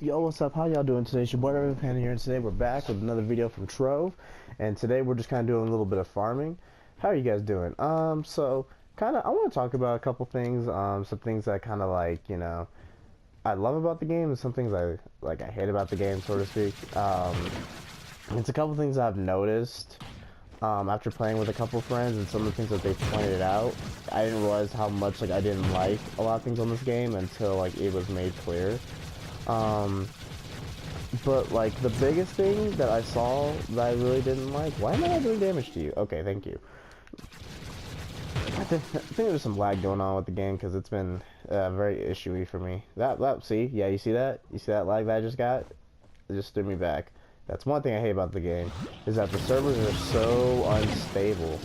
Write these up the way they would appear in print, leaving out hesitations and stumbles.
Yo, what's up? How y'all doing today? It's your boy RedBackPanda here, and today we're back with another video from Trove, and today we're just kind of doing a little bit of farming. How are you guys doing? So kind of, I want to talk about a couple things, some things that kind of like, I love about the game, and some things I hate about the game, so to speak. It's a couple things I've noticed, after playing with a couple friends, and some of the things that they pointed out. I didn't realize how much, I didn't like a lot of things on this game until, it was made clear. But the biggest thing that I saw that I really didn't like, why am I not doing damage to you? Okay, thank you. I think there's some lag going on with the game because it's been very issue-y for me. See, yeah, you see that? You see that lag that I just got? It just threw me back. That's one thing I hate about the game, is that the servers are so unstable.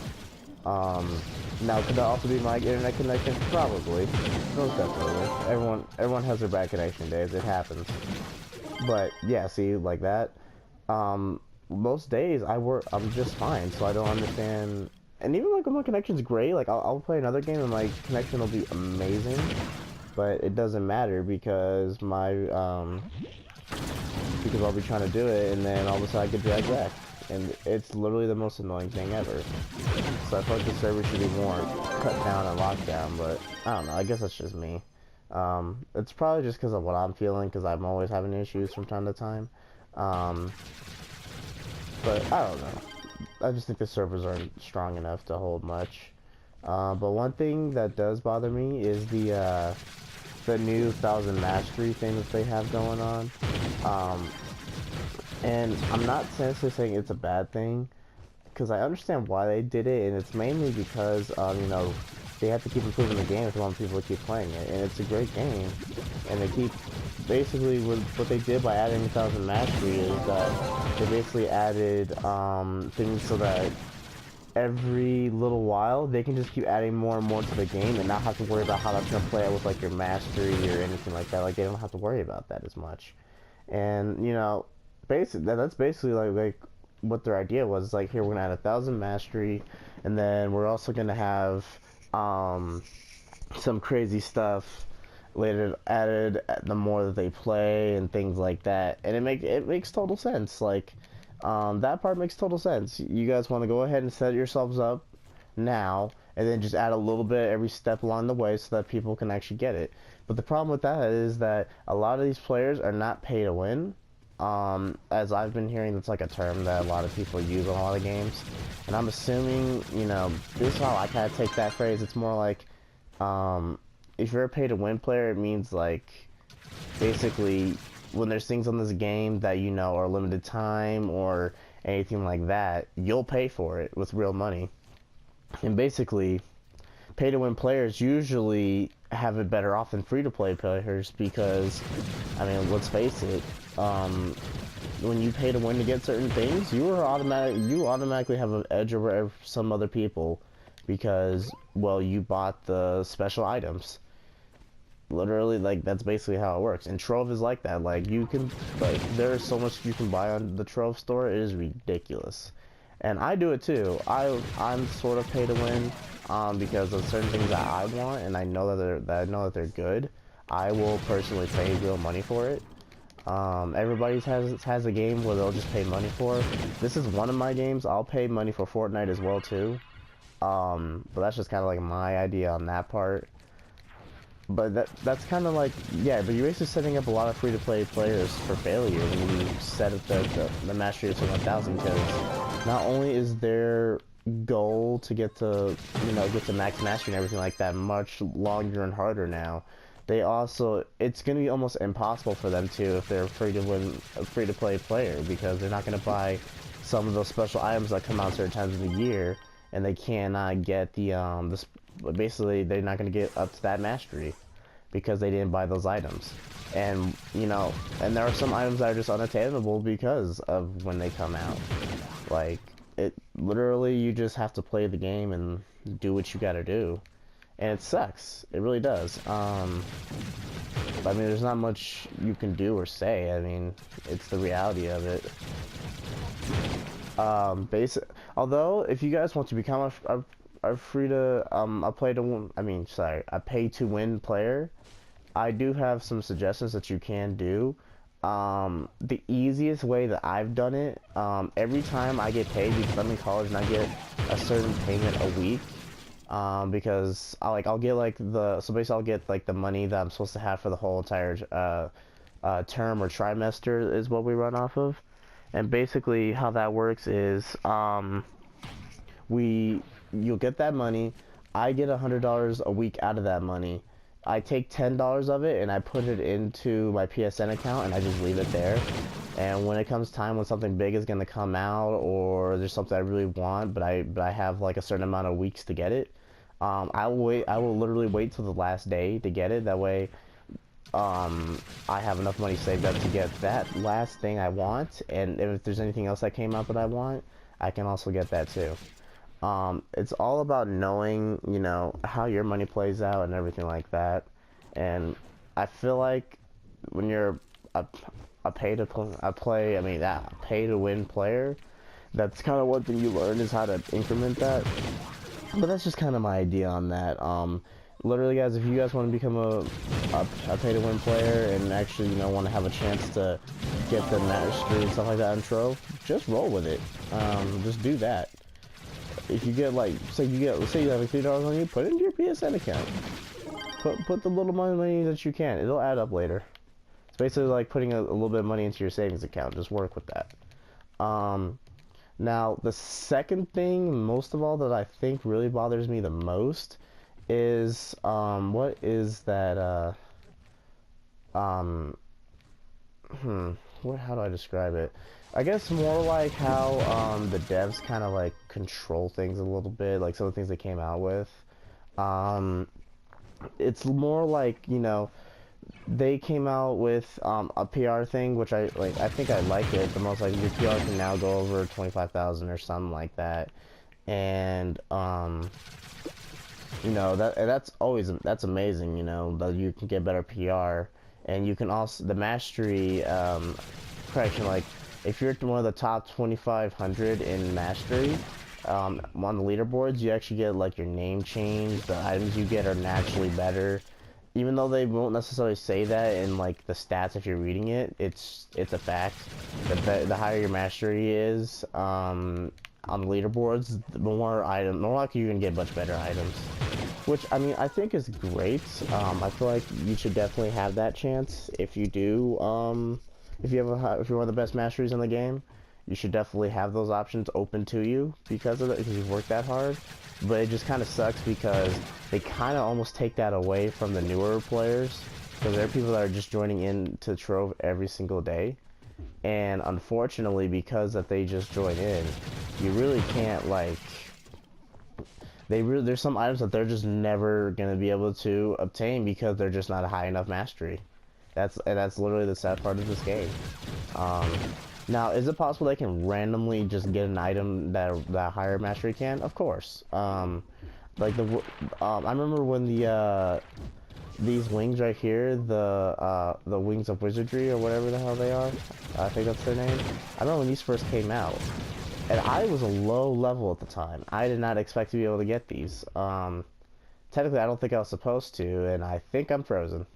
Now, could that also be my internet connection? Probably. Most definitely. Everyone has their bad connection days. It happens. But yeah, see, like that. Most days I'm just fine, so I don't understand. And even when my connection's great, I'll play another game and my connection will be amazing, but it doesn't matter because because I'll be trying to do it and then all of a sudden I get dragged back. And it's literally the most annoying thing ever. So I feel like the server should be more cut down and locked down, but I don't know, I guess that's just me. It's probably just because of what I'm feeling, because I'm always having issues from time to time. But I don't know. I just think the servers aren't strong enough to hold much. But one thing that does bother me is the new 1000 mastery thing that they have going on. And I'm not necessarily saying it's a bad thing, because I understand why they did it, and it's mainly because, they have to keep improving the game if they want people to keep playing it, and it's a great game, and they keep, basically, what they did by adding 1000 mastery is that they basically added, things so that every little while, they can just keep adding more and more to the game and not have to worry about how that's going to play out with, your mastery or anything like that. They don't have to worry about that as much. And, that's basically like what their idea was. Here, we're gonna add 1000 mastery, and then we're also gonna have some crazy stuff later added the more that they play and things like that. And it makes total sense. That part makes total sense. You guys want to go ahead and set yourselves up now, and then just add a little bit every step along the way so that people can actually get it. But the problem with that is that a lot of these players are not pay to win. As I've been hearing, that's a term that a lot of people use on a lot of games, and I'm assuming, this is how I kind of take that phrase. It's more if you're a pay to win player, it means basically when there's things on this game that are limited time or anything like that, you'll pay for it with real money. And basically, pay to win players usually have it better off than free to play players, because let's face it, when you pay to win to get certain things, you automatically have an edge over some other people, because, well, you bought the special items. Literally, that's basically how it works. And Trove is like that. You can, there is so much you can buy on the Trove store, it is ridiculous. And I do it too. I'm sort of pay to win, because of certain things that I want, and I know that they're good. I will personally pay real money for it. Everybody has a game where they'll just pay money for. This is one of my games. I'll pay money for Fortnite as well too. But that's just kind of my idea on that part. But that's kind of yeah, but you're basically setting up a lot of free-to-play players for failure when you set up the mastery to 1000, because not only is their goal to get to max mastery and everything like that much longer and harder now, they also, it's going to be almost impossible for them to, if they're free-to-play player, because they're not going to buy some of those special items that come out certain times of the year, and they cannot get basically they're not going to get up to that mastery because they didn't buy those items. And and there are some items that are just unattainable because of when they come out. It literally, you just have to play the game and do what you got to do, and it sucks. It really does. There's not much you can do or say. It's the reality of it. Although, if you guys want to become a pay to win player, I do have some suggestions that you can do. The easiest way that I've done it, every time I get paid, because I'm in college and I get a certain payment a week, because I'll get like so basically I'll get like the money that I'm supposed to have for the whole entire term or trimester is what we run off of. And basically how that works is you'll get that money. I get $100 a week out of that money. I take $10 of it and I put it into my PSN account and I just leave it there. And when it comes time when something big is gonna come out or there's something I really want, but I have like a certain amount of weeks to get it, I will literally wait till the last day to get it. That way, I have enough money saved up to get that last thing I want, and if there's anything else that came out that I want, I can also get that too. It's all about knowing, you know, how your money plays out and everything like that. And I feel like when you're a pay to win player, that's kind of one thing you learn is how to increment that. But that's just kind of my idea on that. Literally, guys, if you guys want to become a pay to win player and actually, you know, want to have a chance to get the mastery and stuff like that in Trove, just roll with it. Just do that. If you get like, say you have like $3 on you, put it into your PSN account. Put the little money that you can. It'll add up later. It's basically like putting a little bit of money into your savings account. Just work with that. Now the second thing, most of all, that I think really bothers me the most is what is that? How do I describe it? I guess more like how the devs kind of like control things a little bit, like some of the things they came out with. It's more like, you know, they came out with a PR thing, which I like. I think I like it the most. Like your PR can now go over 25,000 or something like that, and you know, that's amazing. You know, that you can get better PR, and you can also the mastery correction, like. If you're one of the top 2,500 in mastery on the leaderboards, you actually get like your name changed. The items you get are naturally better, even though they won't necessarily say that in like the stats if you're reading it. It's a fact. The higher your mastery is on the leaderboards, the more likely you're gonna get much better items. Which I mean, I think is great. I feel like you should definitely have that chance if you do. If you're one of the best masteries in the game, you should definitely have those options open to you because of it, because you've worked that hard. But it just kind of sucks because they kind of almost take that away from the newer players, because there are people that are just joining in to Trove every single day, and unfortunately, because that they just join in, you really can't like. There's some items that they're just never gonna be able to obtain because they're just not a high enough mastery. That's literally the sad part of this game. Now, is it possible they can randomly just get an item that higher mastery can? Of course. Like I remember when these wings right here, the wings of wizardry or whatever the hell they are. I think that's their name. I remember when these first came out, and I was a low level at the time. I did not expect to be able to get these. Technically, I don't think I was supposed to, and I think I'm frozen.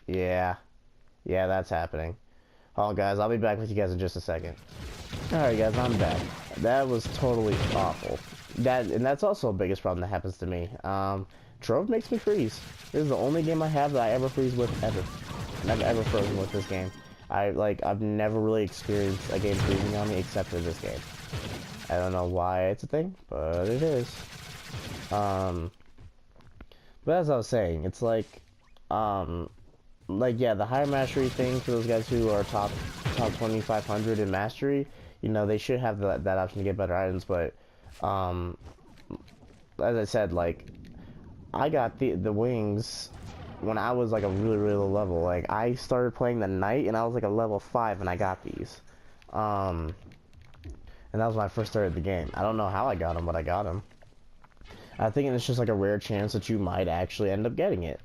Yeah, that's happening. Oh guys, I'll be back with you guys in just a second. Alright guys, I'm back. That was totally awful. That's also the biggest problem that happens to me. Trove makes me freeze. This is the only game I have that I ever freeze with ever. And I've ever frozen with this game. I've never really experienced a game freezing on me except for this game. I don't know why it's a thing, but it is. But as I was saying, it's like yeah, the higher mastery thing for those guys who are top 2,500 in mastery, you know, they should have that option to get better items. But as I said, like I got the wings when I was like a really low level. Like I started playing the knight and I was like a level 5 and I got these. And that was when I first started the game. I don't know how I got them, but I got them. I think it's just like a rare chance that you might actually end up getting it.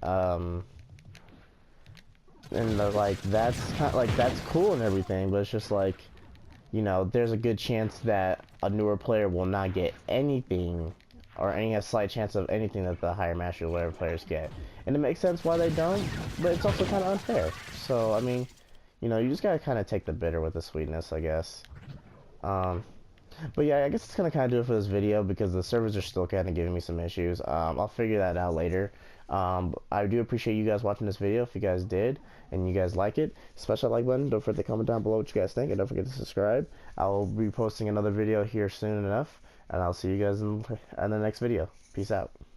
And like that's kind of like that's cool and everything, but it's just like, you know, there's a good chance that a newer player will not get anything or any slight chance of anything that the higher mastery layer players get. And it makes sense why they don't, but it's also kind of unfair. So, I mean, you know, you just gotta kind of take the bitter with the sweetness, I guess. But yeah, I guess it's gonna kind of do it for this video because the servers are still kind of giving me some issues. I'll figure that out later. I do appreciate you guys watching this video. If you guys did and you guys like it, smash that like button. Don't forget to comment down below what you guys think, and don't forget to subscribe. I'll be posting another video here soon enough, and I'll see you guys in the next video. Peace out.